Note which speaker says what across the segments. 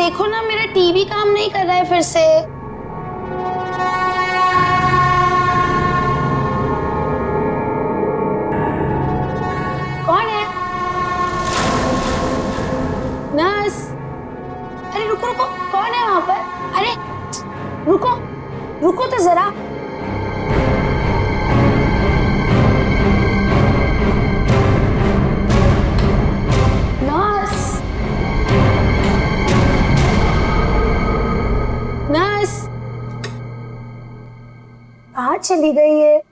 Speaker 1: देखो ना, मेरा टीवी काम नहीं कर रहा है फिर से। कौन है? नर्स। अरे रुको रुको, कौन है वहां पर? अरे रुको रुको तो जरा। नर्स, नर्स कहाँ चली गई है?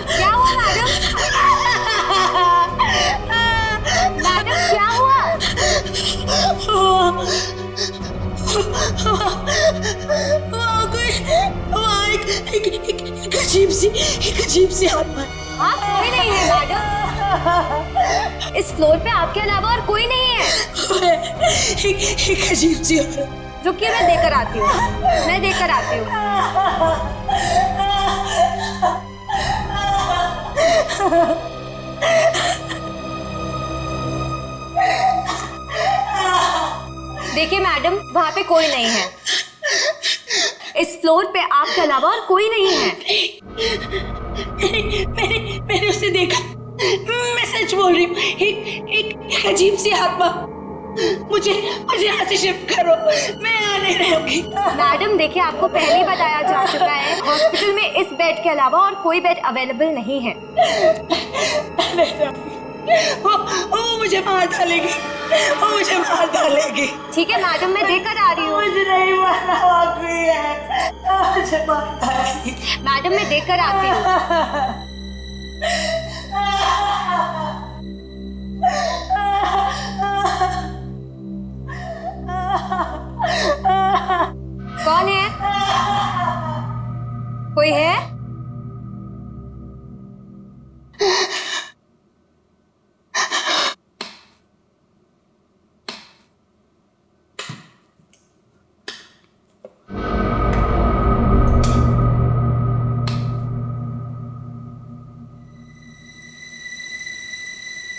Speaker 1: क्या हुआ मैडम? मैडम क्या हुआ?
Speaker 2: एक अजीब सी आत्मा।
Speaker 1: आप कोई नहीं है मैडम, इस फ्लोर पे आपके अलावा और कोई नहीं है।
Speaker 2: एक अजीब सी औरत।
Speaker 1: रुकिए, मैं देकर आती हूँ, मैं देकर आती हूँ। देखिए मैडम, वहाँ पे कोई नहीं है। इस फ्लोर पे आपके अलावा और कोई नहीं है।
Speaker 2: मैंने उसे देखा, मैं सच बोल रही हूँ। एक अजीब सी आत्मा। मुझे यहाँ से शिफ्ट करो, मैं यहाँ नहीं रहूंगी।
Speaker 1: मैडम देखिए, आपको पहले ही बताया जा चुका है, हॉस्पिटल में इस बेड के अलावा और कोई बेड अवेलेबल नहीं है।
Speaker 2: वो मुझे मार डालेगी, वो मुझे मार डालेगी।
Speaker 1: ठीक है मैडम, मैं देकर आ रही हूँ।
Speaker 2: मुझे नहीं मारना, मुझे मार डालेगी।
Speaker 1: मैडम मैं देकर आती हूँ। कौन है? कोई है?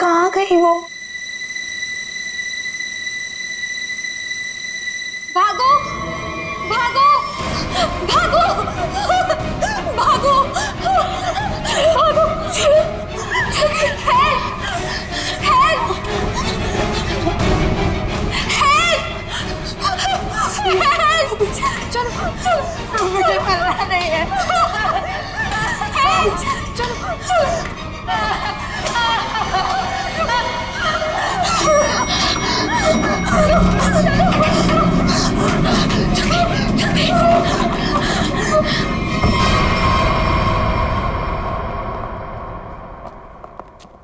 Speaker 1: कहाँ गई वो? भागो भागो भागो भागो भागो, हेल्प हेल्प हेल्प, चलो चलो, मुझे मरना नहीं है। हेल्प, चलो चलो।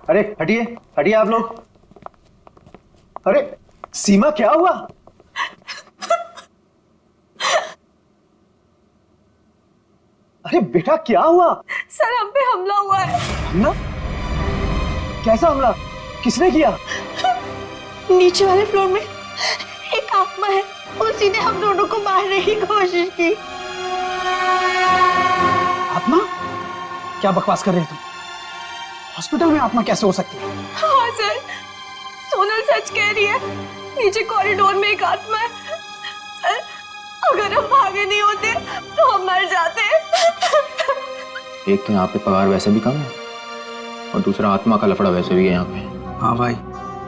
Speaker 3: अरे हटिए हटिए आप लोग। अरे सीमा क्या हुआ? अरे बेटा क्या हुआ?
Speaker 1: सर हम पे हमला हुआ है।
Speaker 3: हमला? कैसा हमला? किसने किया?
Speaker 2: नीचे वाले फ्लोर में एक आत्मा है, उसी ने हम दोनों को मारने की कोशिश की।
Speaker 3: आत्मा? क्या बकवास कर रहे हो तुम? हॉस्पिटल में आत्मा कैसे हो सकती है?
Speaker 1: हाँ सर, सोनल सच कह रही है, नीचे कॉरिडोर में एक आत्मा है। सर अगर हम भागे नहीं होते तो हम मर जाते।
Speaker 4: एक तो यहाँ पे पगार वैसे भी कम है और दूसरा आत्मा का लफड़ा वैसे भी है यहाँ पे।
Speaker 5: हाँ भाई,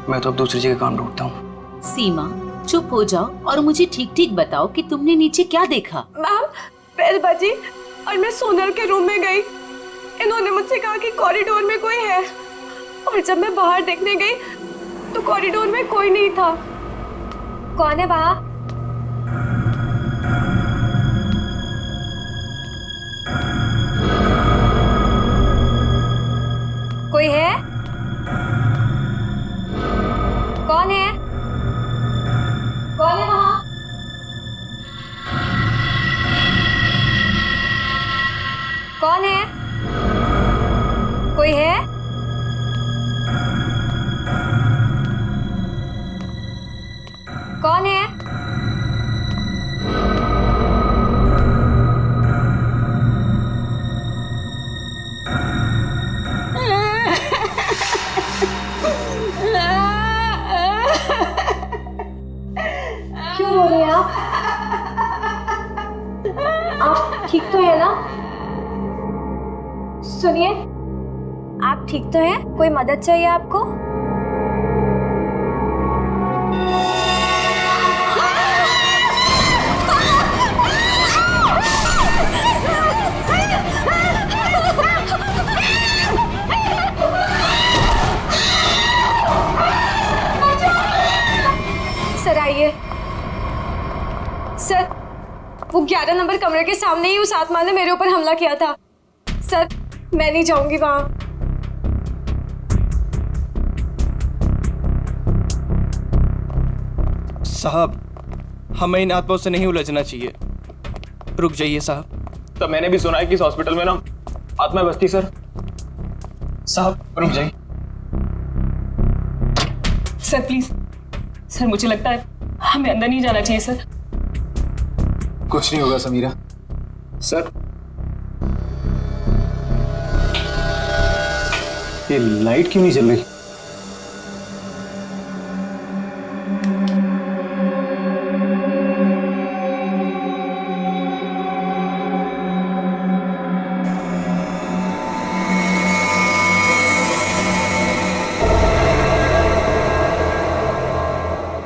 Speaker 5: मैं तो अब दूसरी जगह काम ढूंढता हूँ।
Speaker 6: सीमा चुप हो जाओ और मुझे ठीक ठीक बताओ कि तुमने नीचे क्या देखा।
Speaker 1: मैम बेल बजी और मैं सोनल के रूम में गई। इन्होंने मुझसे कहा कि कॉरिडोर में कोई है। और जब मैं बाहर देखने गई तो कॉरिडोर में कोई नहीं था। कौन है वहां? कोई है? कौन है? कौन है वहां? कौन है? कोई है? कौन है? क्यों रो रहे हैं आप? आप ठीक तो है ना? सुनिए, आप ठीक तो हैं? कोई मदद चाहिए आपको? सर आइए। सर, वो 11 नंबर कमरे के सामने ही उस आत्मा ने मेरे ऊपर हमला किया था। सर, मैं नहीं जाऊंगी वहां।
Speaker 5: साहब, हमें इन आत्माओं से नहीं उलझना चाहिए। रुक जाइए साहब।
Speaker 4: तब मैंने भी सुना है कि इस हॉस्पिटल में ना आत्मा बसती सर।
Speaker 5: साहब रुक जाइए।
Speaker 7: सर प्लीज, सर मुझे लगता है हमें अंदर नहीं जाना चाहिए सर।
Speaker 5: कुछ नहीं होगा समीरा।
Speaker 4: सर, ये लाइट क्यों नहीं जल रही?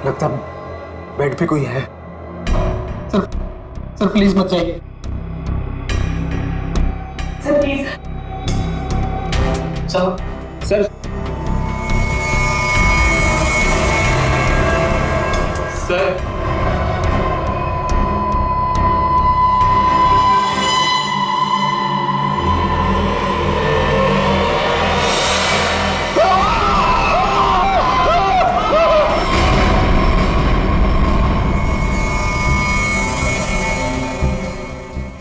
Speaker 5: लगता बेड पे कोई है।
Speaker 3: सर प्लीज मत जाइए।
Speaker 7: Sir please.
Speaker 5: साहब
Speaker 4: सर, सर,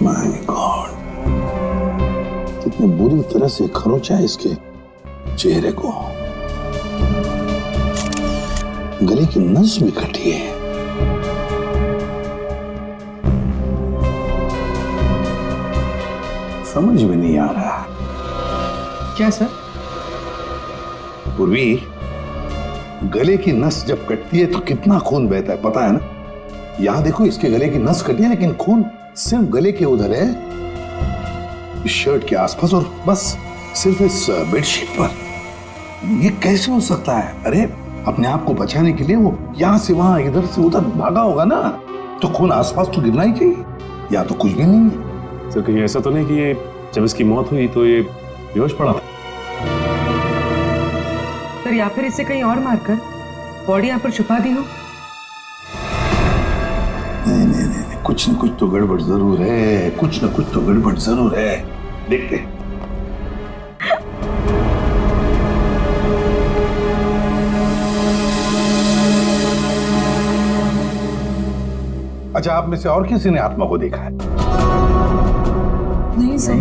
Speaker 8: माय गॉड, कितनी बुरी तरह से खरोचा है इसके चेहरे को। गले की नस भी कटी है। समझ में नहीं आ रहा।
Speaker 3: क्या सर?
Speaker 8: पूर्वी, गले की नस जब कटती है तो कितना खून बहता है पता है ना? यहां देखो, इसके गले की नस कटी है लेकिन खून सिर्फ गले के उधर है, इस शर्ट के आसपास, और बस सिर्फ इस बेडशीट पर। ये कैसे हो सकता है? अरे अपने आप को बचाने के लिए वो यहां से वहां इधर से उधर भागा होगा ना, तो खून आसपास तो गिरना ही चाहिए, या तो कुछ भी नहीं है।
Speaker 9: सर कहीं ऐसा तो नहीं कि ये जब इसकी मौत हुई तो ये बेहोश पड़ा था?
Speaker 7: सर या फिर इसे कहीं और मारकर बॉडी यहाँ पर छुपा दी हो।
Speaker 8: नहीं नहीं नहीं, कुछ न कुछ तो गड़बड़ जरूर है, कुछ न कुछ तो गड़बड़ जरूर है। देखते हैं। अच्छा, आप में से और किसी ने आत्मा को देखा है?
Speaker 7: नहीं सर।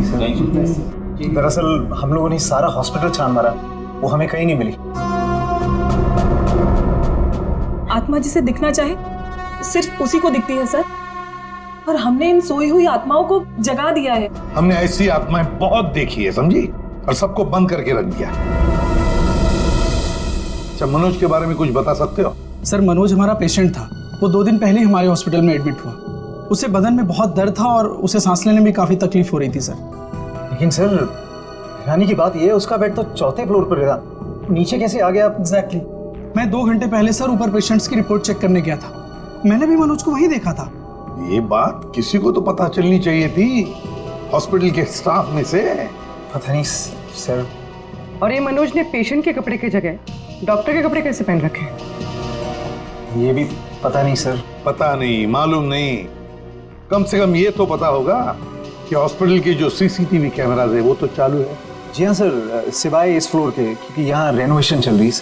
Speaker 10: दरअसल हम लोगों ने सारा हॉस्पिटल छान मारा, वो हमें कहीं नहीं मिली।
Speaker 7: आत्मा जिसे दिखना चाहे सिर्फ उसी को दिखती है सर, और हमने इन सोई हुई आत्माओं को जगा दिया है।
Speaker 8: हमने ऐसी आत्माएं बहुत देखी है, समझी, और सबको बंद करके रख दिया। अच्छा, मनोज के बारे में कुछ बता सकते हो?
Speaker 3: सर मनोज हमारा पेशेंट था। वो 2 दिन पहले हमारे हॉस्पिटल में एडमिट हुआ। उसे बदन में बहुत दर्द था और उसे सांस लेने में काफी तकलीफ हो रही थी सर।
Speaker 10: लेकिन सर हैरानी की बात यह है, उसका बेड तो 4थे फ्लोर पर था, नीचे कैसे आ गया?
Speaker 3: एग्जैक्टली। मैं 2 घंटे पहले सर ऊपर पेशेंट्स की रिपोर्ट चेक करने गया था। मैंने भी मनोज को वहीं देखा था।
Speaker 8: ये बात किसी को तो पता चलनी चाहिए थी, हॉस्पिटल के स्टाफ में से।
Speaker 10: पता नहीं सर,
Speaker 11: और ये मनोज ने पेशेंट के कपड़े की जगह डॉक्टर के कपड़े कैसे पहन रखे?
Speaker 10: ये भी पता नहीं सर।
Speaker 8: पता नहीं, मालूम नहीं, कम से कम ये तो पता होगा कि हॉस्पिटल के जो सीसीटीवी कैमराज है वो तो चालू है।
Speaker 10: जी हाँ सर, सिवाय इस फ्लोर के, क्योंकि यहाँ रेनोवेशन चल रही है।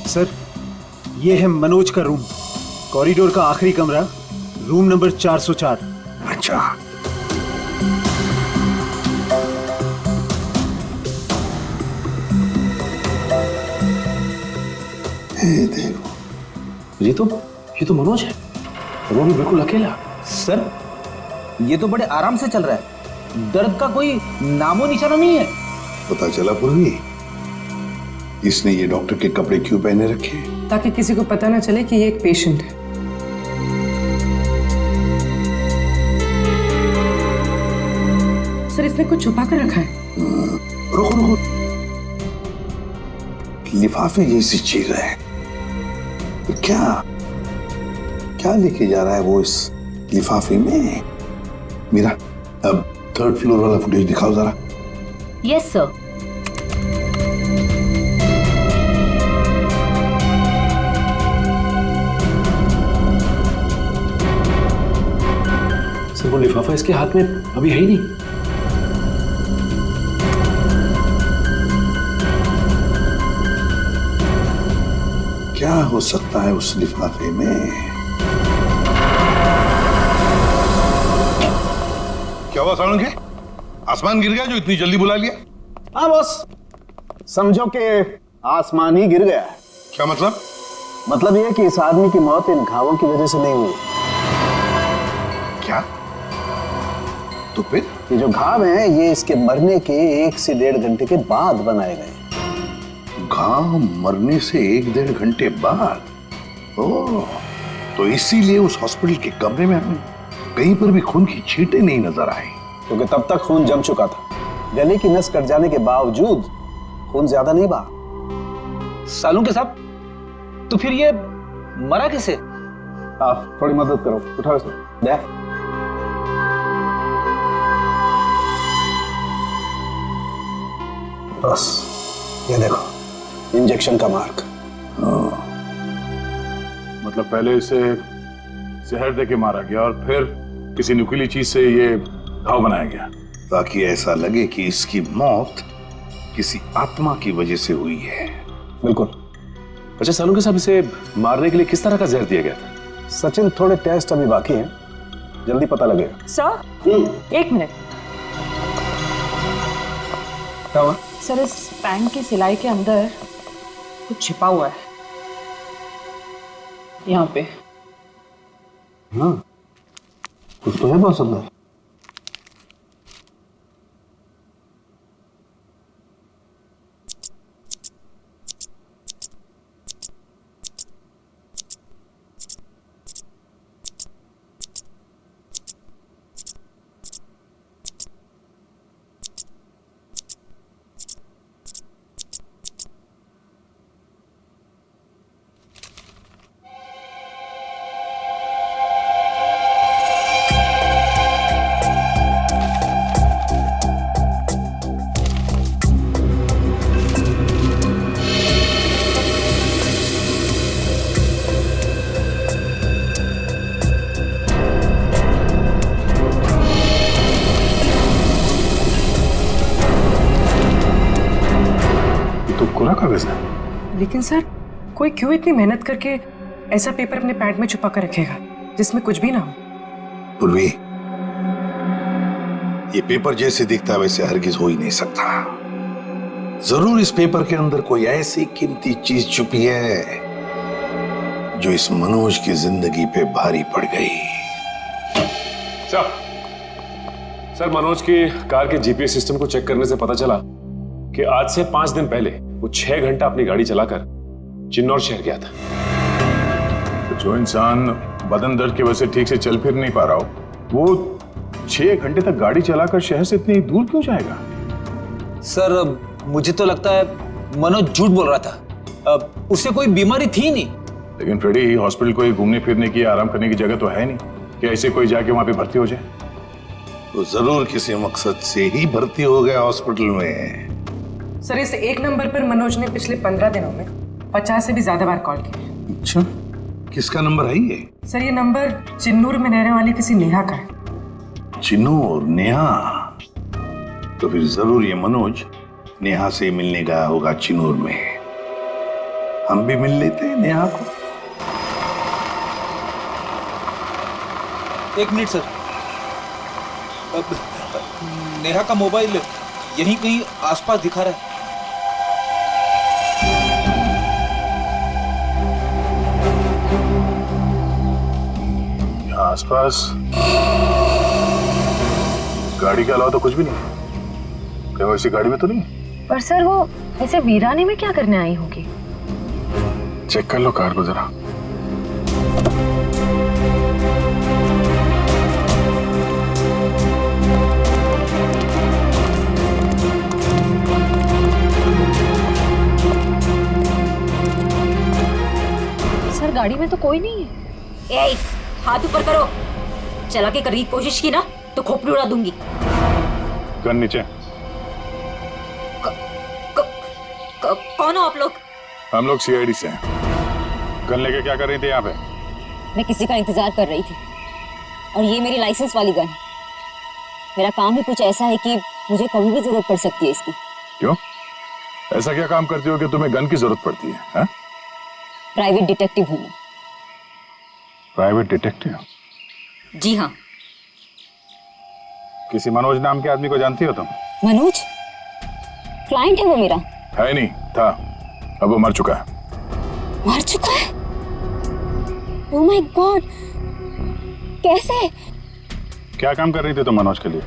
Speaker 10: सर ये है मनोज का रूम, कॉरिडोर का आखिरी कमरा, रूम नंबर 404।
Speaker 8: अच्छा, देखो
Speaker 4: ये तो मनोज है, वो भी बिल्कुल अकेला।
Speaker 12: सर ये तो बड़े आराम से चल रहा है, दर्द का कोई नामो निशाना नहीं है।
Speaker 8: पता चला पूर्वी, इसने ये डॉक्टर के कपड़े क्यों पहने रखे?
Speaker 11: ताकि किसी को पता ना चले कि ये एक पेशेंट है। सर इसने कुछ छुपा कर रखा है।
Speaker 8: रुको, लिफाफे जैसी चीज है, क्या लेके जा रहा है वो इस लिफाफे में? मीरा, अब 3rd फ्लोर वाला फुटेज दिखाओ जरा।
Speaker 6: Yes sir.
Speaker 9: सर वो लिफाफा इसके हाथ में अभी है ही नहीं।
Speaker 8: क्या हो सकता है उस लिफाफे में? क्या हुआ सालुंखे? आसमान गिर गया जो इतनी जल्दी बुला लिया?
Speaker 10: हाँ बॉस, समझो कि आसमान ही गिर गया है।
Speaker 8: क्या मतलब?
Speaker 10: मतलब यह कि इस आदमी की मौत इन घावों की वजह से नहीं हुई।
Speaker 8: क्या? तो फिर?
Speaker 10: ये जो घाव हैं ये इसके मरने के 1 से 1.5 घंटे के बाद बनाए गए।
Speaker 8: घाव मरने से 1-1.5 घंटे बाद? ओह, तो इसीलिए उस हॉस्पिटल के कमरे में हमें कहीं पर भी खून की छींटें नहीं नजर आई।
Speaker 10: क्योंकि तब तक खून जम चुका था। गले की नस कट जाने के बावजूद खून ज्यादा नहीं बहा।
Speaker 12: सालुंखे साहब, तो फिर ये मरा कैसे?
Speaker 10: आप थोड़ी मदद करो, उठाओ इसे। दे। बस ये देखो, इंजेक्शन का मार्क।
Speaker 9: मतलब पहले इसे जहर दे के मारा गया और फिर किसी नुकीली चीज से ये घाव बनाया गया,
Speaker 8: ताकि ऐसा लगे कि इसकी मौत किसी आत्मा की वजह से हुई है।
Speaker 10: बिल्कुल।
Speaker 9: अच्छा सालुंखे साहब, इसे मारने के लिए किस तरह का जहर दिया गया था?
Speaker 10: सचिन, थोड़े टेस्ट अभी बाकी हैं, जल्दी पता लगेगा।
Speaker 7: Sir 1 minute.
Speaker 10: क्या हुआ?
Speaker 7: सर इस पैंट की सिलाई के अंदर कुछ छिपा हुआ है, यहाँ पे।
Speaker 10: हाँ, कुछ तो है बहुत अंदर।
Speaker 9: कोरा कागज है।
Speaker 11: लेकिन सर कोई क्यों इतनी मेहनत करके ऐसा पेपर अपने पैंट में छुपा कर रखेगा जिसमें कुछ भी ना हो?
Speaker 8: पूर्वी, ये पेपर जैसे दिखता है वैसे हरगिज हो ही नहीं सकता। जरूर इस पेपर के अंदर कोई ऐसी कीमती चीज छुपी है जो इस मनोज की जिंदगी पे भारी पड़ गई।
Speaker 9: सर मनोज की कार के जीपीएस सिस्टम को चेक करने से पता चला कि आज से 5 दिन पहले वो 6 घंटा अपनी गाड़ी चलाकर चिन्नौर शहर गया था।
Speaker 8: तो जो इंसान बदन दर्द की वजह से ठीक से चल फिर नहीं पा रहा हो, वो 6 घंटे तक गाड़ी चलाकर शहर से इतनी दूर क्यों जाएगा?
Speaker 12: सर मुझे तो लगता है मनोज झूठ बोल रहा था, उसे कोई बीमारी थी नहीं।
Speaker 8: लेकिन फ्रेडी, हॉस्पिटल कोई घूमने फिरने की आराम करने की जगह तो है नहीं कि ऐसे कोई जाके वहां पे भर्ती हो जाए। तो जरूर किसी मकसद से ही भर्ती हो गया हॉस्पिटल में।
Speaker 11: सर इस एक नंबर पर मनोज ने पिछले 15 दिनों में 50 से भी ज्यादा बार कॉल किया।
Speaker 8: अच्छा, किसका नंबर है ये?
Speaker 11: सर ये नंबर चिन्नूर में रहने वाली किसी नेहा का है।
Speaker 8: चिन्नूर, नेहा? तो फिर जरूर ये मनोज नेहा से मिलने गया होगा चिन्नूर में। हम भी मिल लेते हैं नेहा को।
Speaker 12: एक मिनट सर, नेहा का मोबाइल यहीं कहीं आसपास दिखा रहा है।
Speaker 8: आसपास गाड़ी के अलावा तो कुछ भी नहीं। क्या वो इसी गाड़ी में तो नहीं?
Speaker 1: पर सर वो ऐसे वीराने में क्या करने आई होगी?
Speaker 8: चेक कर लो कार को जरा।
Speaker 1: सर गाड़ी में तो कोई नहीं है।
Speaker 13: ए, हाथ ऊपर करो। चला के करने की कोशिश की ना तो खोपड़ी उड़ा दूंगी।
Speaker 8: गन नीचे।
Speaker 13: कौन हो आप लोग?
Speaker 8: हम लोग सीआईडी से हैं। गन लेके क्या कर रही थी यहाँ पे?
Speaker 13: मैं किसी का इंतजार कर रही थी और ये मेरी लाइसेंस वाली गन। मेरा काम ही कुछ ऐसा है कि मुझे कभी भी जरूरत पड़ सकती है इसकी।
Speaker 8: क्यों? ऐसा क्या काम करती हो कि तुम्हें गन की जरूरत पड़ती है? हा?
Speaker 13: प्राइवेट डिटेक्टिव हूँ मैं।
Speaker 8: Private detective?
Speaker 13: जी हाँ।
Speaker 8: किसी मनोज नाम के आदमी को जानती हो तुम?
Speaker 13: मनोज? क्लाइंट है वो मेरा।
Speaker 8: है नहीं, था। अब वो मर चुका है।
Speaker 13: मर चुका है? ओह माय गॉड, कैसे?
Speaker 8: क्या काम कर रही थी तुम मनोज के लिए?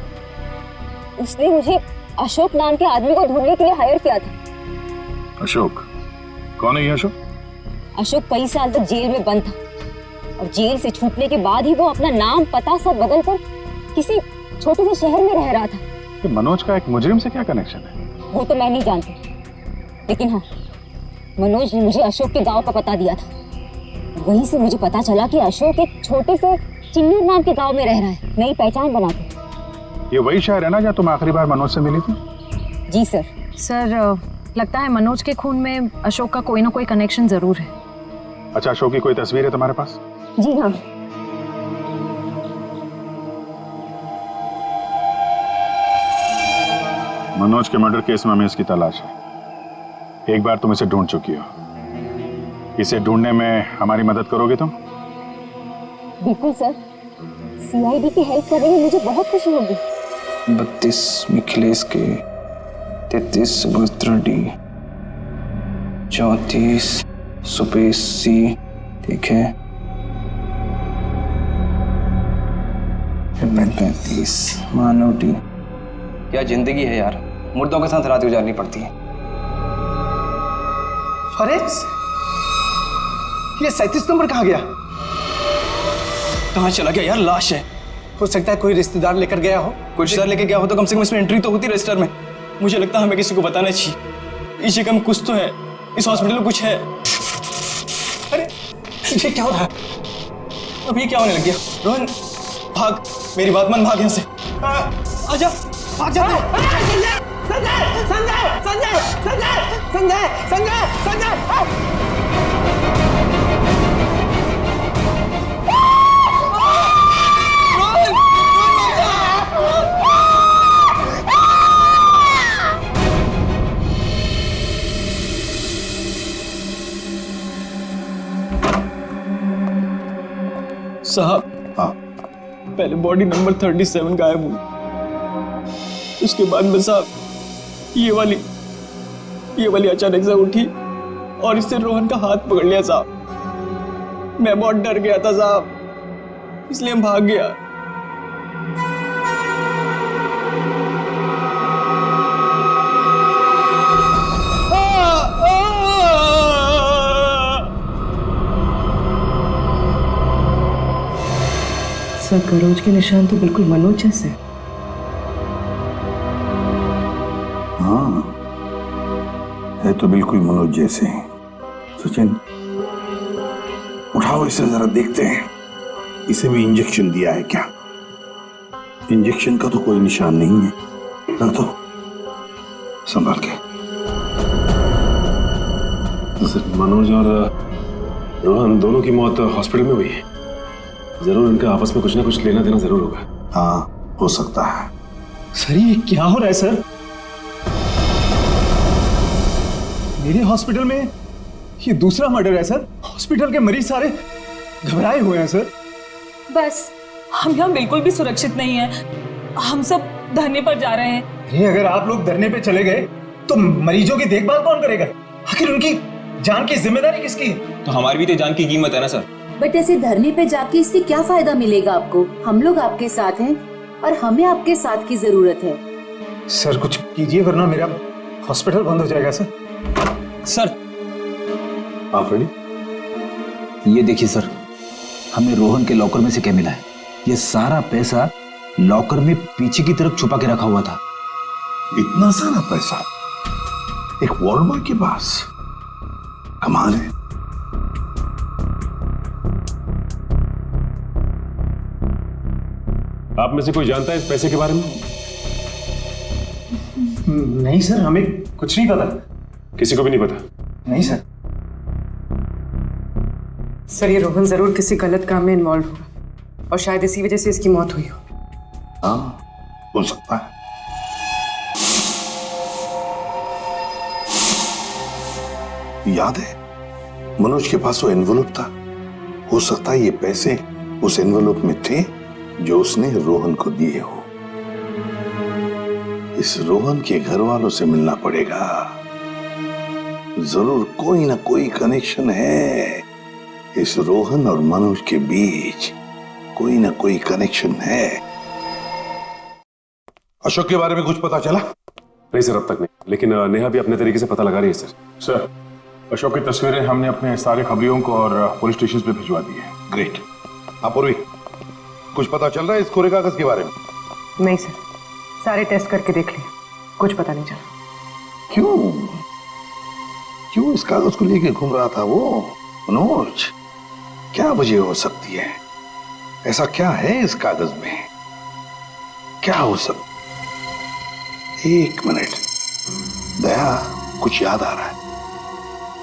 Speaker 13: उसने मुझे अशोक नाम के आदमी को ढूंढने के लिए हायर किया था।
Speaker 8: अशोक? कौन है ये अशोक?
Speaker 13: अशोक कई साल तक जेल में बंद था और जेल से छूटने के बाद ही वो अपना नाम पता सब बदल कर किसी छोटे से शहर में रह रहा था।
Speaker 8: कि मनोज का एक मुजरिम से क्या कनेक्शन है?
Speaker 13: वो तो मैं नहीं जानती, लेकिन हाँ, मनोज ने मुझे अशोक के गांव का पता दिया था। वहीं से मुझे पता चला कि अशोक एक छोटे से चिन्नूर नाम के गांव में रह रहा है, नई पहचान बना के।
Speaker 8: ये वही शहर है ना जहाँ तुम आखिरी बार मनोज से मिली थी?
Speaker 13: जी सर।
Speaker 1: सर लगता है मनोज के खून में अशोक का कोई ना कोई कनेक्शन जरूर है।
Speaker 8: अच्छा, अशोक की कोई तस्वीर है तुम्हारे पास?
Speaker 13: जी हाँ।
Speaker 8: मनोज के मर्डर केस में हमें इसकी तलाश है। एक बार तुम इसे ढूंढ चुकी हो, इसे ढूंढने में हमारी मदद करोगे तुम?
Speaker 13: बिल्कुल सर, सीआईडी की हेल्प करने में मुझे बहुत खुशी होगी।
Speaker 5: 32 मिखिलेश के, 33 सुभद्रा डी, 34 सुपेश सी, ठीक है, 35 मानव डी। क्या जिंदगी है यार, मुर्दों के साथ रात गुजारनी पड़ती है।
Speaker 3: अरे ये 37 नंबर कहाँ गया?
Speaker 5: कहाँ चला गया यार? लाश है।
Speaker 3: हो सकता है कोई रिश्तेदार लेकर गया हो।
Speaker 5: कोई रिश्तेदार लेके गया हो तो कम से कम इसमें एंट्री तो होती रजिस्टर में। मुझे लगता है हमें किसी को बताना चाहिए। इस जगह में कुछ तो है, इस हॉस्पिटल में कुछ है।
Speaker 3: अरे ये क्या हो रहा है?
Speaker 5: अब ये क्या होने लग गया? रोहन भाग, मेरी बात मान, भाग यहाँ से। आजा, भाग जा।
Speaker 2: संजय! संजय! संजय! संजय! संजय! संजय! संजय!
Speaker 5: साहब,
Speaker 8: हाँ,
Speaker 5: पहले बॉडी नंबर 37 गायब हुई, उसके बाद में साहब ये वाली अचानक से उठी और इससे रोहन का हाथ पकड़ लिया साहब। मैं बहुत डर गया था साहब, इसलिए हम भाग गया।
Speaker 11: सर करोज के निशान तो बिल्कुल मनोज जैसे।
Speaker 8: हाँ, है तो बिल्कुल मनोज जैसे। सचिन, उठाओ इसे जरा, देखते हैं इसे भी इंजेक्शन दिया है क्या। इंजेक्शन का तो कोई निशान नहीं है। रख दो, संभाल के।
Speaker 9: सर, मनोज और रोहन दोनों की मौत हॉस्पिटल में हुई है। जरूर इनका आपस में कुछ ना कुछ लेना देना जरूर होगा।
Speaker 8: हाँ, हो सकता है।
Speaker 10: सर ये क्या हो रहा है सर? मेरे हॉस्पिटल में ये दूसरा मर्डर है सर। हॉस्पिटल के मरीज सारे घबराए हुए हैं सर।
Speaker 7: बस हम यहाँ बिल्कुल भी सुरक्षित नहीं है। हम सब धरने पर जा रहे हैं।
Speaker 10: अरे अगर आप लोग धरने पे चले गए तो मरीजों की देखभाल कौन करेगा? आखिर उनकी जान की जिम्मेदारी किसकी है?
Speaker 12: तो हमारी भी तो जान की कीमत है ना सर।
Speaker 6: बट ऐसे धरने पे जाके इससे क्या फायदा मिलेगा आपको? हम लोग आपके साथ हैं और हमें आपके साथ की जरूरत है।
Speaker 10: सर कुछ कीजिए वरना मेरा हॉस्पिटल बंद हो जाएगा सर।
Speaker 12: सर
Speaker 8: आप रेडी?
Speaker 12: ये देखिए सर, हमें रोहन के लॉकर में से क्या मिला है। ये सारा पैसा लॉकर में पीछे की तरफ छुपा के रखा हुआ था।
Speaker 8: इतना सारा पैसा एक वार्ड बॉय के पास? कमाल है।
Speaker 9: आप में से कोई जानता है इस पैसे के बारे में?
Speaker 10: नहीं सर, हमें कुछ नहीं पता।
Speaker 9: किसी को भी नहीं पता?
Speaker 10: नहीं सर।
Speaker 11: सर ये रोहन जरूर किसी गलत काम में इन्वॉल्व हुआ और शायद इसी वजह से इसकी मौत हुई हो।
Speaker 8: हाँ, हो सकता है। याद है मनोज के पास वो एनवेलप था। हो सकता है ये पैसे उस एनवेलप में थे जो उसने रोहन को दिए हो। इस रोहन के घर वालों से मिलना पड़ेगा। जरूर कोई ना कोई कनेक्शन है इस रोहन और मनोज के बीच। कोई ना कोई कनेक्शन है। अशोक के बारे में कुछ पता चला?
Speaker 9: नहीं सर, अब तक नहीं, लेकिन नेहा भी अपने तरीके से पता लगा रही है सर।
Speaker 14: सर, अशोक की तस्वीरें हमने अपने सारे खबरियों को और पुलिस स्टेशन पे भिजवा दी है।
Speaker 8: ग्रेट। अपूर्वी, कुछ पता चल रहा है इस कोरे कागज के बारे में?
Speaker 11: नहीं सर, सारे टेस्ट करके देख लिए, कुछ पता नहीं चला।
Speaker 8: क्यों इस कागज को लेके घूम रहा था वो मनोज? क्या वजह हो सकती है? ऐसा क्या है इस कागज में? क्या हो सकता? एक मिनट, दया, कुछ याद आ रहा है।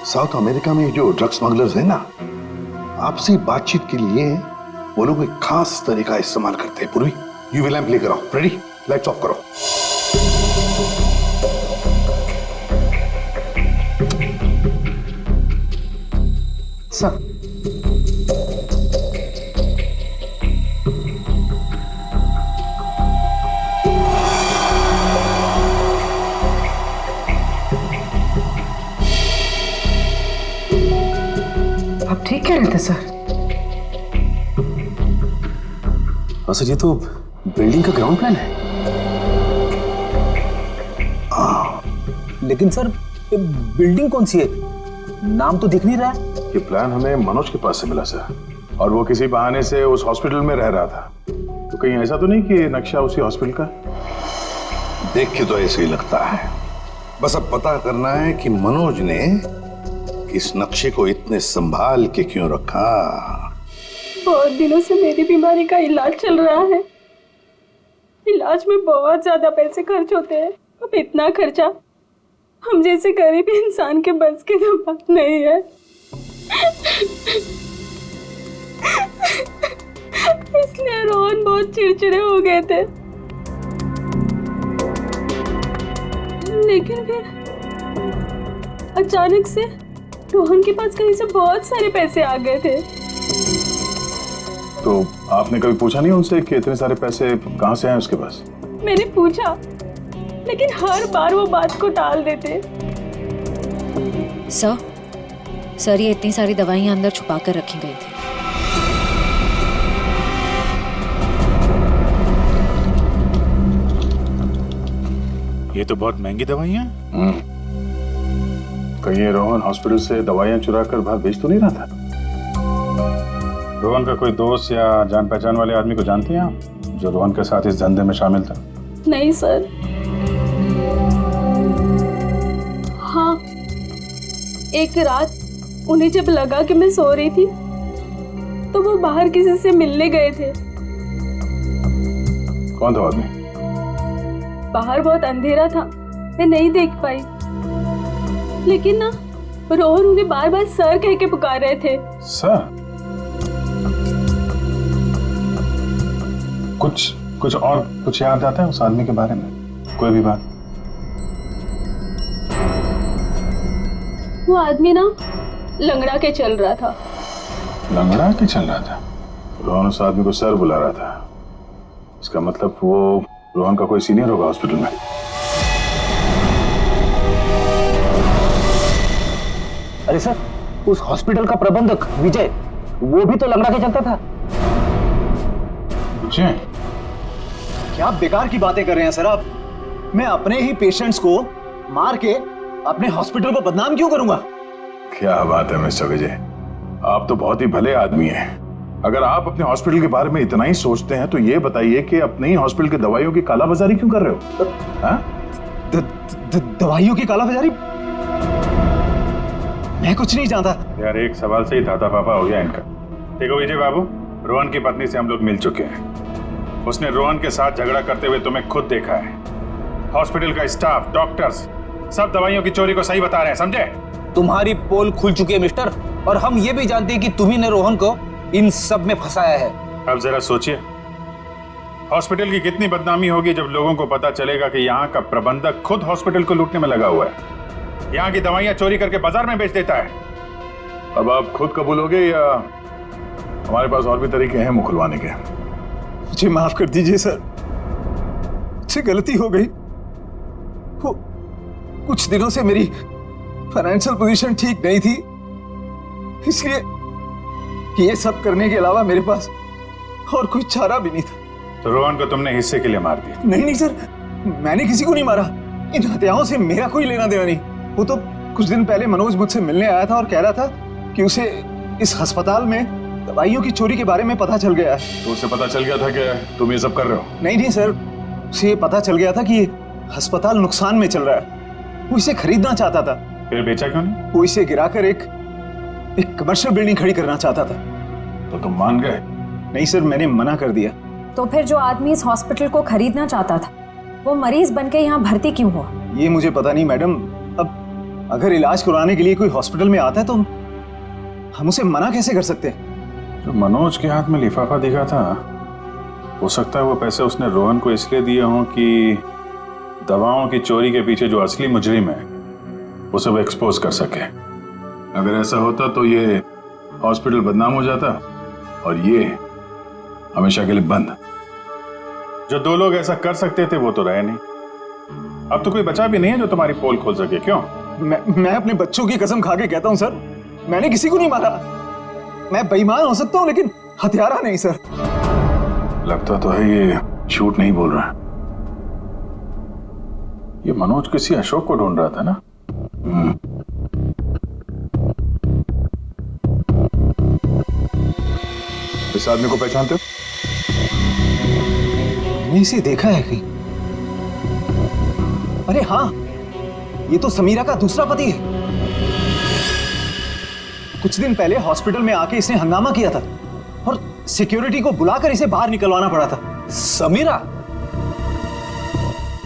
Speaker 8: साउथ अमेरिका में जो ड्रग स्मगलर्स है ना, आपसी बातचीत के लिए वो लोग एक खास तरीका इस्तेमाल करते हैं। पूर्वी, यूवी लैंप लेकर आओ। रेडी? लाइट्स ऑफ करो।
Speaker 11: सर आप ठीक कह रहे थे सर।
Speaker 9: सर ये तो बिल्डिंग का ग्राउंड प्लान है।
Speaker 12: लेकिन सर ये बिल्डिंग कौन सी है? नाम तो दिख नहीं रहा है।
Speaker 14: ये प्लान हमें मनोज के पास से मिला सर, और वो किसी बहाने से उस हॉस्पिटल में रह रहा था। तो कहीं ऐसा तो नहीं कि नक्शा उसी हॉस्पिटल का?
Speaker 8: देख के तो ऐसे ही लगता है। बस अब पता करना है कि मनोज ने इस नक्शे को इतने संभाल के क्यों रखा।
Speaker 1: बहुत दिनों से मेरी बीमारी का इलाज चल रहा है। इलाज में बहुत ज्यादा पैसे खर्च होते हैं। अब इतना खर्चा हम जैसे गरीब इंसान के बस की तो बात नहीं है। इसलिए रोहन बहुत चिड़चिड़े हो गए थे। लेकिन फिर अचानक से रोहन के पास कहीं से बहुत सारे पैसे आ गए थे।
Speaker 14: तो आपने कभी पूछा नहीं उनसे कि इतने सारे पैसे कहां से आए उसके पास?
Speaker 1: मैंने पूछा, लेकिन हर बार वो बात को टाल देते।
Speaker 13: सर ये इतनी सारी दवाइयां अंदर छुपा कर रखी गई थी।
Speaker 14: ये तो बहुत महंगी दवाइयां। कहीं ये रोहन हॉस्पिटल से दवाइयां चुरा कर बाहर बेच तो नहीं रहा था? रोहन का कोई दोस्त या जान पहचान वाले आदमी को जानती हैं आप, जो रोहन के साथ इस धंधे में शामिल था?
Speaker 1: नहीं सर। हाँ, एक रात उन्हें जब लगा कि मैं सो रही थी तो वो बाहर किसी से मिलने गए थे
Speaker 14: कौन था आदमी?
Speaker 1: बाहर बहुत अंधेरा था, मैं नहीं देख पाई, लेकिन ना रोहन उन्हें बार बार सर कह के पुकार रहे थे।
Speaker 14: सर? कुछ और कुछ याद आता है उस आदमी के बारे में? कोई भी बात?
Speaker 1: वो आदमी ना लंगड़ा के चल रहा था।
Speaker 14: लंगड़ा के चल रहा था? रोहन उस आदमी को सर बुला रहा था। इसका मतलब वो रोहन का कोई सीनियर होगा हॉस्पिटल में।
Speaker 12: अरे सर, उस हॉस्पिटल का प्रबंधक विजय, वो भी तो लंगड़ा के चलता था।
Speaker 14: विजय?
Speaker 10: क्या बेकार की बातें कर रहे हैं सर आप? मैं अपने ही पेशेंट्स को मार के अपने हॉस्पिटल को बदनाम क्यों करूंगा?
Speaker 14: क्या बात है मिस्टर विजय, आप तो बहुत ही भले आदमी हैं। अगर आप अपने हॉस्पिटल के बारे में इतना ही सोचते हैं तो ये बताइए कि अपने ही हॉस्पिटल की दवाइयों की कालाबाजारी क्यों कर रहे हो?
Speaker 10: दवाइयों की कालाबाजारी? मैं कुछ नहीं जानता
Speaker 14: यार। एक सवाल से ही दादा पापा हो गया इनका। देखो विजय बाबू, रोहन की पत्नी से हम लोग मिल चुके हैं। उसने रोहन के साथ झगड़ा करते हुए तुम्हें खुद देखा है। हॉस्पिटल का स्टाफ, डॉक्टर्स सब दवाइयों की चोरी को सही बता रहे हैं, समझे?
Speaker 12: तुम्हारी पोल खुल चुकी है मिस्टर, और हम ये भी जानते हैं कि तुम्ही ने रोहन को इन सब में फंसाया है।
Speaker 14: अब जरा सोचिए, हॉस्पिटल की कितनी बदनामी होगी जब लोगों को पता चलेगा कि यहाँ का प्रबंधक खुद हॉस्पिटल को लूटने में लगा हुआ है, यहाँ की दवाइयाँ चोरी करके बाजार में बेच देता है। अब आप खुद कबूलोगे या हमारे पास और भी तरीके हैं मुंह खुलवाने के?
Speaker 10: मुझे माफ कर दीजिए सर, मुझसे गलती हो गई। वो कुछ दिनों से मेरी फाइनेंशियल पोजीशन ठीक नहीं थी, इसलिए ये सब करने के अलावा मेरे पास और कोई चारा भी नहीं था।
Speaker 14: तो रोहन को तुमने हिस्से के लिए मार दिया?
Speaker 10: नहीं सर, मैंने किसी को नहीं मारा। इन हत्याओं से मेरा कोई लेना देना नहीं। वो तो कुछ दिन पहले मनोज मुझसे मिलने आया था और कह रहा था कि उसे इस अस्पताल में दवाइयों की चोरी के बारे में पता चल गया है।
Speaker 14: तो उसे पता चल गया था कि तुम ये सब कर रहे हो?
Speaker 10: नहीं सर, उसे ये पता चल गया था कि अस्पताल नुकसान में चल रहा है। वो इसे खरीदना चाहता था।
Speaker 14: फिर बेचा क्यों नहीं?
Speaker 10: वो इसे गिराकर एक कमर्शियल बिल्डिंग खड़ी करना चाहता था।
Speaker 14: तो तुम मान गए?
Speaker 10: नहीं सर, मैंने मना कर दिया।
Speaker 15: तो फिर जो आदमी इस हॉस्पिटल को खरीदना चाहता था, वो मरीज बनके यहाँ भर्ती क्यों हुआ?
Speaker 10: ये मुझे पता नहीं मैडम। अब अगर इलाज करवाने के लिए कोई हॉस्पिटल में आता है तो हम उसे मना कैसे कर सकते हैं?
Speaker 14: जो मनोज के हाथ में लिफाफा दिखा था, हो सकता है वो पैसे उसने रोहन को इसलिए दिए हों कि दवाओं की चोरी के पीछे जो असली मुजरिम है उसे वो एक्सपोज कर सके। अगर ऐसा होता तो ये हॉस्पिटल बदनाम हो जाता और ये हमेशा के लिए बंद। जो दो लोग ऐसा कर सकते थे वो तो रहे नहीं। अब तो कोई बचा भी नहीं है जो तुम्हारी पोल खोल सके। क्यों?
Speaker 10: मैं अपने बच्चों की कसम खा के कहता हूं सर, मैंने किसी को नहीं मारा। मैं बेईमान हो सकता हूं लेकिन हत्यारा नहीं सर।
Speaker 14: लगता तो है ये झूठ नहीं बोल रहा। ये मनोज किसी अशोक को ढूंढ रहा था ना? इस आदमी को पहचानते हो?
Speaker 10: मैंने इसे देखा है कहीं। अरे हाँ, ये तो समीरा का दूसरा पति है। कुछ दिन पहले हॉस्पिटल में आके इसने हंगामा किया था और सिक्योरिटी को बुलाकर इसे बाहर निकलवाना पड़ा था।
Speaker 12: समीरा?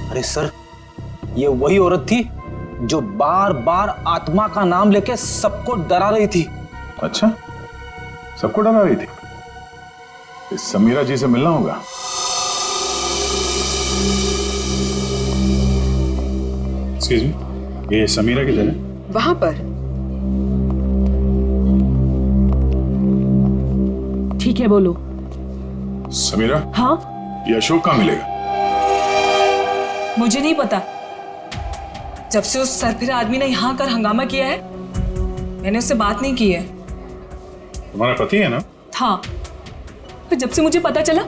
Speaker 12: अरे सर, ये वही औरत थी जो बार बार आत्मा का नाम लेके सबको डरा रही थी।
Speaker 14: अच्छा, सबको डरा रही थी? इस समीरा जी से मिलना होगा। एक्सक्यूज मी, ये समीरा किधर है?
Speaker 11: वहां पर। ठीक है, बोलो।
Speaker 14: समीरा?
Speaker 7: हाँ?
Speaker 14: ये अशोक कहाँ मिलेगा?
Speaker 7: मुझे नहीं पता। जब से उस सरफिरा आदमी ने यहाँ कर हंगामा किया है, मैंने उससे बात नहीं की है।
Speaker 14: तुम्हारा पति है ना?
Speaker 7: था। फिर जब से मुझे पता चला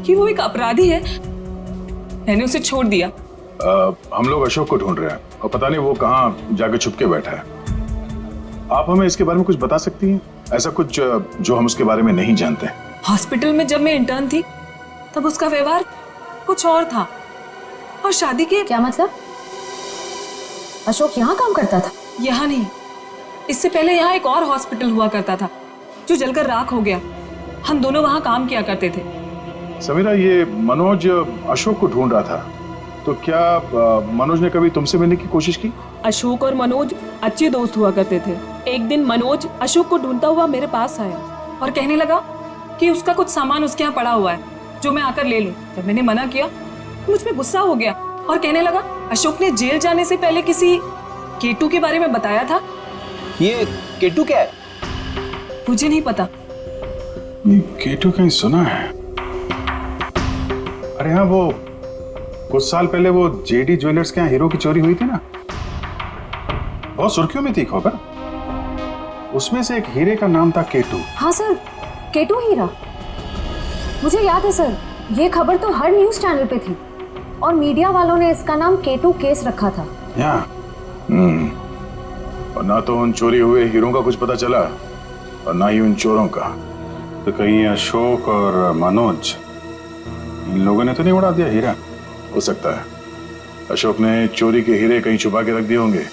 Speaker 7: कि वो एक अपराधी है, मैंने उसे छोड़ दिया।
Speaker 14: हम लोग अशोक को ढूंढ रहे हैं और पता नहीं वो कहाँ जाके छुप के बैठा है। आप हमें इसके बारे में कुछ बता सकती हैं? ऐसा कुछ जो हम उसके बारे में नहीं जानते।
Speaker 7: हॉस्पिटल में जब मैं इंटर्न थी तब उसका व्यवहार कुछ और था, और शादी के।
Speaker 15: क्या मतलब? अशोक यहाँ काम करता था?
Speaker 7: यहाँ नहीं, इससे पहले यहाँ एक और हॉस्पिटल हुआ करता था जो जलकर राख हो गया। हम दोनों वहाँ काम किया करते थे।
Speaker 14: समीरा, ये मनोज अशोक को ढूंढ रहा था, तो क्या मनोज ने कभी तुमसे मिलने की कोशिश की?
Speaker 7: अशोक और मनोज अच्छे दोस्त हुआ करते थे। एक दिन मनोज अशोक को ढूंढता हुआ मेरे पास आया और कहने लगा कि उसका कुछ सामान उसके यहाँ पड़ा हुआ है जो मैं आकर ले लूं। जब मैंने मना किया मुझ में गुस्सा हो गया और कहने लगा अशोक ने जेल जाने से पहले किसी केटू के बारे में बताया था।
Speaker 12: ये केटू क्या है?
Speaker 7: मुझे नहीं पता।
Speaker 14: ये केटू कहीं सुना है। अरे हाँ, वो कुछ साल पहले वो जेडी ज्वेलर्स के यहाँ हीरो की चोरी हुई थी ना, बहुत सुर्खियों में थी खबर। उसमें से एक हीरे का नाम था केटू।
Speaker 15: हाँ सर, केटू हीरा, मुझे याद है सर। ये खबर तो हर न्यूज चैनल पे थी और मीडिया वालों ने इसका नाम केटू केस रखा था।
Speaker 14: और ना तो उन चोरी हुए हीरों का कुछ पता चला और ना ही उन चोरों का। तो कहीं अशोक और मनोज, इन लोगों ने तो नहीं उड़ा दिया हीरा? हो सकता है अशोक ने चोरी के हीरे कहीं छुपा के रख दिए होंगे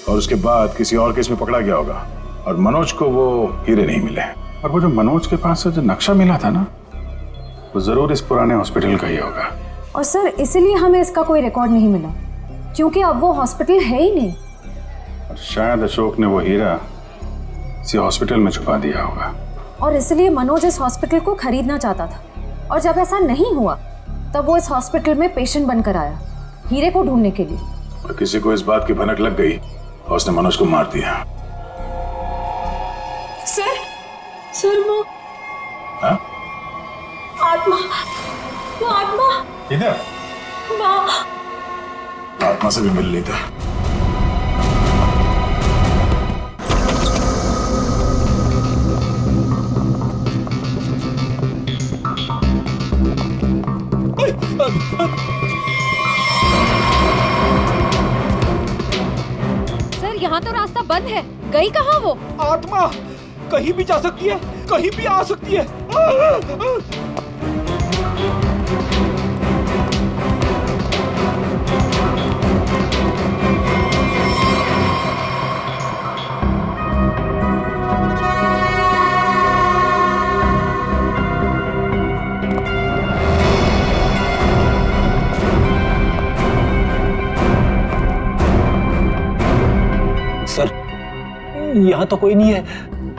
Speaker 14: और उसके बाद किसी और केस में पकड़ा गया होगा और मनोज को वो हीरे नहीं मिले। और वो जो मनोज के पास से जो नक्शा मिला था ना, वो जरूर इस पुराने हॉस्पिटल का ही होगा।
Speaker 15: और सर इसीलिए हमें इसका कोई रिकॉर्ड नहीं मिला, क्योंकि अब वो हॉस्पिटल है ही नहीं।
Speaker 14: और शायद अशोक ने वो हीरा किसी हॉस्पिटल में छुपा दिया होगा।
Speaker 15: और इसलिए मनोज इस हॉस्पिटल को खरीदना चाहता था और जब ऐसा नहीं हुआ तब वो इस हॉस्पिटल में पेशेंट बनकर आया हीरे को ढूंढने के लिए।
Speaker 14: और किसी को इस बात की भनक लग गई और उसने मनोज को मार दिया।
Speaker 7: सर वो
Speaker 14: हाँ?
Speaker 7: आत्मा, वो आत्मा
Speaker 14: इधर आत्मा से भी मिल ली था।
Speaker 15: सर यहाँ तो रास्ता बंद है, गई कहाँ वो?
Speaker 10: आत्मा कहीं भी जा सकती है, कहीं भी आ सकती है।
Speaker 12: सर, यहाँ तो कोई नहीं है,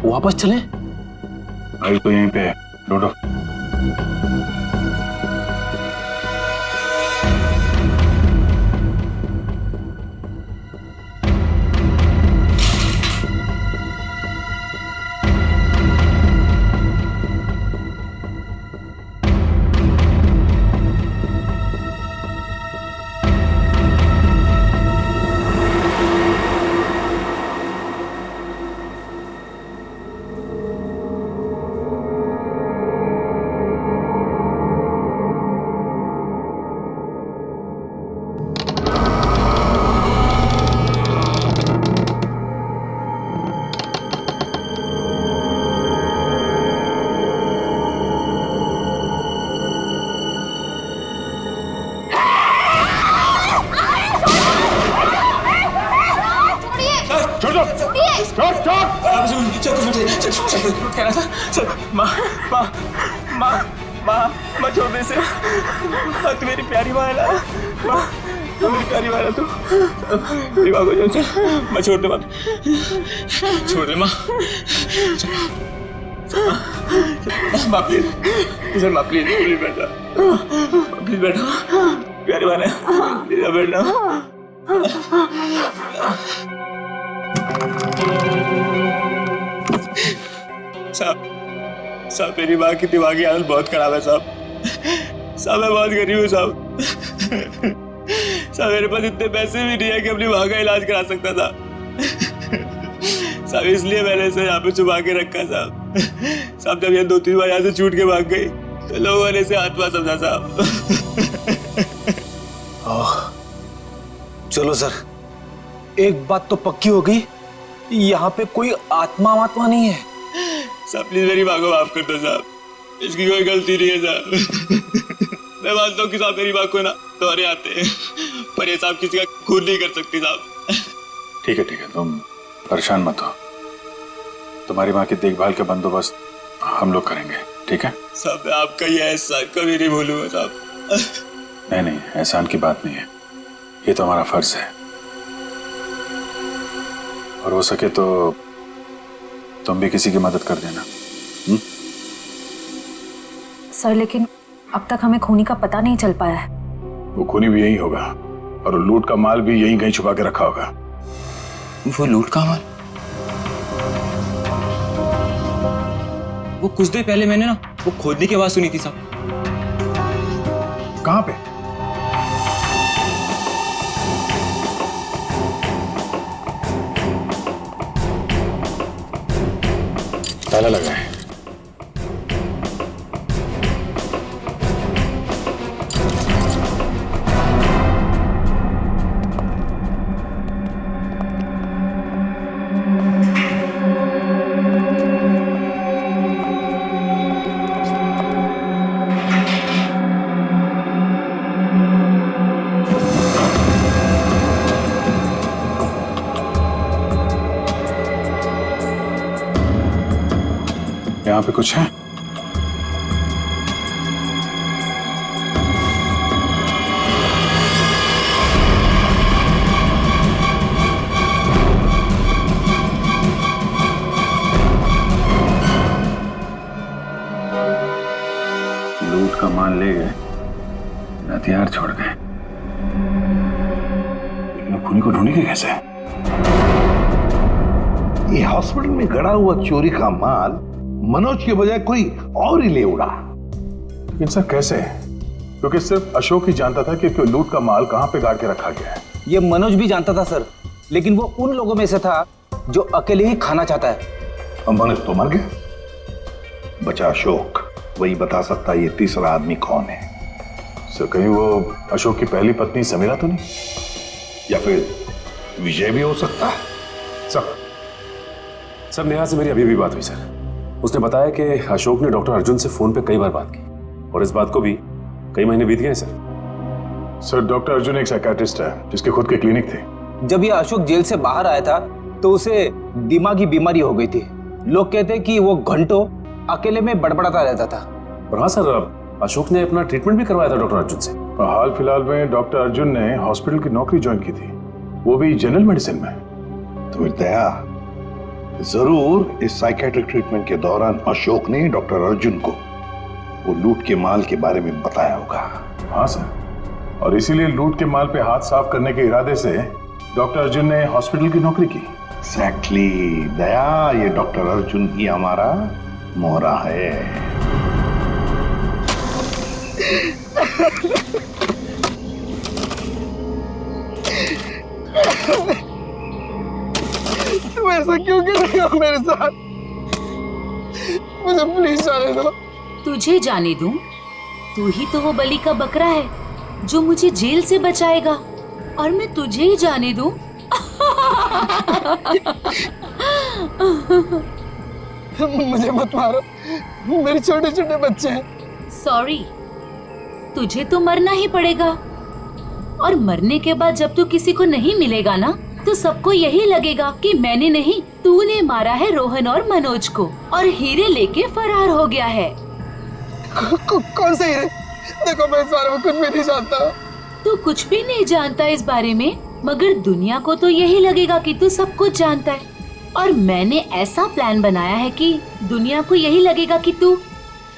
Speaker 12: वापस चलें?
Speaker 14: आई तो यहीं पे है, ढूंढो।
Speaker 5: माँ छोड़ दे इसे। तू मेरी प्यारी माँ है ना, माँ मेरी प्यारी माँ है तू। मेरी माँ को चल, माँ छोड़ दे, माँ छोड़ दे, माँ माँ प्लीज, माँ प्लीज प्लीज बैठा, प्लीज बैठा, प्यारी माँ है, प्लीज बैठना। साहब मेरी माँ की दिमागी हालत बहुत खराब है साहब। मैं बहुत गरीब हूँ साहब। मेरे पास इतने पैसे भी नहीं है कि अपनी माँ का इलाज करा सकता था साहब, इसलिए मैंने इसे यहाँ पे छुपा के रखा साहब। जब ये 2-3 बार यहाँ से छूट के भाग गई तो लोगों ने इसे आत्मा समझा साहब।
Speaker 12: चलो सर, एक बात तो पक्की हो गई, यहाँ पे कोई आत्मा नहीं है।
Speaker 5: साहब प्लीज मेरी माँ को माफ कर दो साहब, इसकी कोई गलती नहीं है साहब। मैं मानता हूँ कि साहब मेरी माँ को ना दौरे आते हैं, पर ये साहब किसी का खून नहीं कर सकती साहब।
Speaker 14: ठीक है, तुम परेशान मत हो, तुम्हारी माँ की देखभाल का बंदोबस्त हम लोग करेंगे। ठीक है?
Speaker 5: साहब मैं आपका ये एहसान कभी नहीं भूलूंगा साहब।
Speaker 14: नहीं नहीं, एहसान की बात नहीं है, ये तो हमारा फर्ज है। और हो सके तो तुम भी किसी की मदद कर देना।
Speaker 15: सर लेकिन अब तक हमें खूनी का पता नहीं चल पाया है।
Speaker 14: वो खूनी भी यही होगा और लूट का माल भी यहीं कहीं छुपा के रखा होगा।
Speaker 4: वो लूट का माल? वो कुछ देर पहले मैंने ना वो खोदने की आवाज सुनी थी साहब।
Speaker 14: कहां पे? ताला लगा है। यहाँ पे कुछ है? लूट का माल ले गए, हथियार छोड़ गए, लेकिन खूनी को ढूंढेंगे कैसे?
Speaker 8: ये हॉस्पिटल में गड़ा हुआ चोरी का माल मनोज के बजाय कोई और ही ले उड़ा।
Speaker 14: लेकिन सर कैसे? क्योंकि सिर्फ अशोक ही जानता था कि लूट का माल कहां पे गाड़ के रखा गया है।
Speaker 12: ये मनोज भी जानता था सर, लेकिन वो उन लोगों में से था जो अकेले ही खाना चाहता है।
Speaker 8: अब मनोज तो मर गया, बचा अशोक। वही बता सकता है ये तीसरा आदमी कौन है।
Speaker 14: सर कहीं वो अशोक की पहली पत्नी समीरा तो नहीं?
Speaker 8: या फिर विजय भी हो सकता है।
Speaker 9: सर नेहा से मेरी अभी भी बात हुई सर। उसने बताया कि अशोक ने डॉक्टर अर्जुन से फोन पे कई बार बात की और इस बात को भी कई महीने बीत गए
Speaker 14: सर। डॉक्टर अर्जुन एक साइकियाट्रिस्ट है जिसके खुद के क्लिनिक थे।
Speaker 12: जब ये अशोक जेल से बाहर आया था तो उसे दिमागी बीमारी हो गई थी। लोग कहते हैं कि वो घंटों अकेले में बड़बड़ाता रहता था।
Speaker 9: और हाँ सर, अशोक ने अपना ट्रीटमेंट भी करवाया था डॉक्टर अर्जुन से।
Speaker 14: हाल फिलहाल में डॉक्टर अर्जुन ने हॉस्पिटल की नौकरी ज्वाइन की थी, वो भी जनरल मेडिसिन में।
Speaker 8: तो फिर दया जरूर इस साइकेट्रिक ट्रीटमेंट के दौरान अशोक ने डॉक्टर अर्जुन को वो लूट के माल के बारे में बताया होगा।
Speaker 14: हाँ सर, और इसीलिए लूट के माल पे हाथ साफ करने के इरादे से डॉक्टर अर्जुन ने हॉस्पिटल की नौकरी की।
Speaker 8: एग्जैक्टली दया, ये डॉक्टर अर्जुन ही हमारा मोहरा है।
Speaker 10: तुम ऐसा क्यों कर रहे हो मेरे साथ? मुझे प्लीज जाने दो।
Speaker 2: तुझे जाने दूं? तू ही तो वो बलि का बकरा है जो मुझे जेल से बचाएगा, और मैं तुझे ही जाने दूं?
Speaker 10: मुझे मत मारो, मेरे छोटे छोटे बच्चे हैं।
Speaker 2: सॉरी, तुझे तो मरना ही पड़ेगा, और मरने के बाद जब तू किसी को नहीं मिलेगा ना, तो सबको यही लगेगा कि मैंने नहीं, तूने मारा है रोहन और मनोज को, और हीरे लेके फरार हो गया है।
Speaker 10: कौन से हीरे? देखो मैं इस बारे में कुछ भी नहीं जानता।
Speaker 2: तू कुछ भी नहीं जानता इस बारे में, मगर दुनिया को तो यही लगेगा कि तू सब कुछ जानता है। और मैंने ऐसा प्लान बनाया है कि दुनिया को यही लगेगा कि तू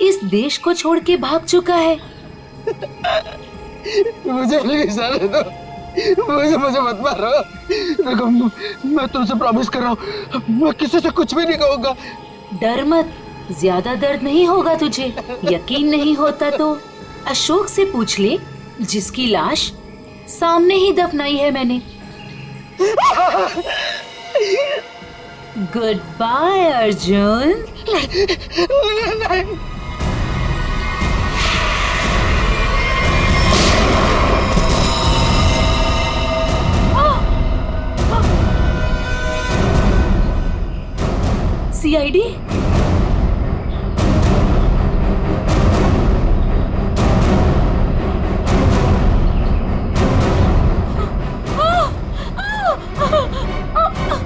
Speaker 2: इस देश को छोड़ के भाग चुका है।
Speaker 10: मुझे प्लीज जाने दो, मुझे मत मारो। देखो मैं तुमसे प्रॉमिस कर रहा हूँ, मैं किसी से कुछ भी नहीं कहूँगा।
Speaker 2: डर मत, ज्यादा दर्द नहीं होगा तुझे। यकीन नहीं होता तो अशोक से पूछ ले, जिसकी लाश सामने ही दफनाई है मैंने। Good bye Arjun. सीआईडी?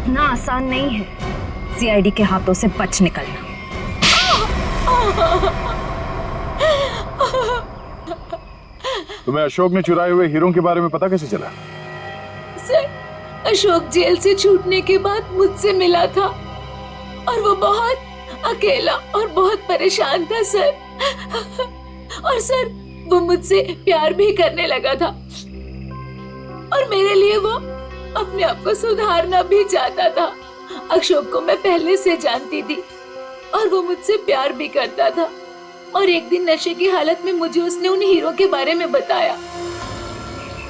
Speaker 15: इतना आसान नहीं है सीआईडी के हाथों से बच निकलना।
Speaker 14: तुम्हें अशोक ने चुराए हुए हीरों के बारे में पता कैसे चला?
Speaker 2: सर, अशोक जेल से छूटने के बाद मुझसे मिला था और वो बहुत अकेला और बहुत परेशान था सर। और सर, वो मुझसे प्यार भी करने लगा था और मेरे लिए वो अपने आप को सुधारना भी चाहता था। अशोक को मैं पहले से जानती थी और वो मुझसे प्यार भी करता था। और एक दिन नशे की हालत में मुझे उसने उन हीरो के बारे में बताया।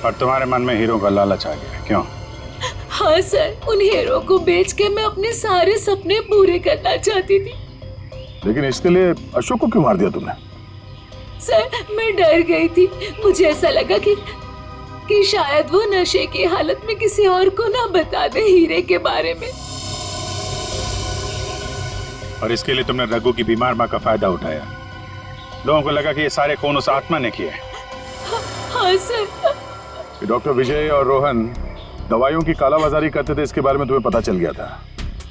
Speaker 14: और तुम्हारे मन में हीरो का लालच आ गया, क्यों?
Speaker 2: हाँ सर, उन हीरो को बेच के मैं अपने सारे सपने पूरे करना चाहती थी।
Speaker 14: लेकिन इसके लिए अशोक को क्यों मार दिया तुमने?
Speaker 2: सर, मैं डर गई थी। मुझे ऐसा लगा कि शायद वो नशे की हालत में किसी और को ना बता दे हीरे के बारे में।
Speaker 14: और इसके लिए तुमने रघु की बीमार माँ का फायदा उठाया। लोगों को लगा कि ये सारे खून उस आत्मा ने किए।
Speaker 2: हाँ सर।
Speaker 14: डॉक्टर विजय और रोहन दवाइयों की कालाबाजारी करते थे, इसके बारे में तुम्हें पता चल गया था।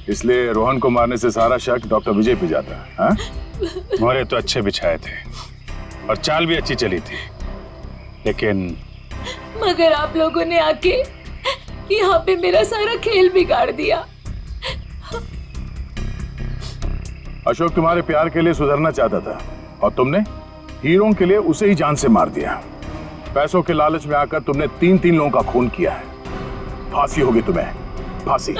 Speaker 14: इसलिए रोहन को मारने से सारा शक डॉक्टर विजय पे जाता। हाँ? मोहरे तो अच्छे बिछाए थे और चाल भी अच्छी चली थी, लेकिन
Speaker 2: मगर आप लोगों ने आके यहाँ पे मेरा सारा खेल बिगाड़ दिया।
Speaker 14: अशोक तुम्हारे प्यार के लिए सुधरना चाहता था और तुमने हीरों के लिए उसे ही जान से मार दिया। पैसों के लालच में आकर तुमने 3-3 लोगों का खून किया है। फांसी होगी तुम्हें, फांसी।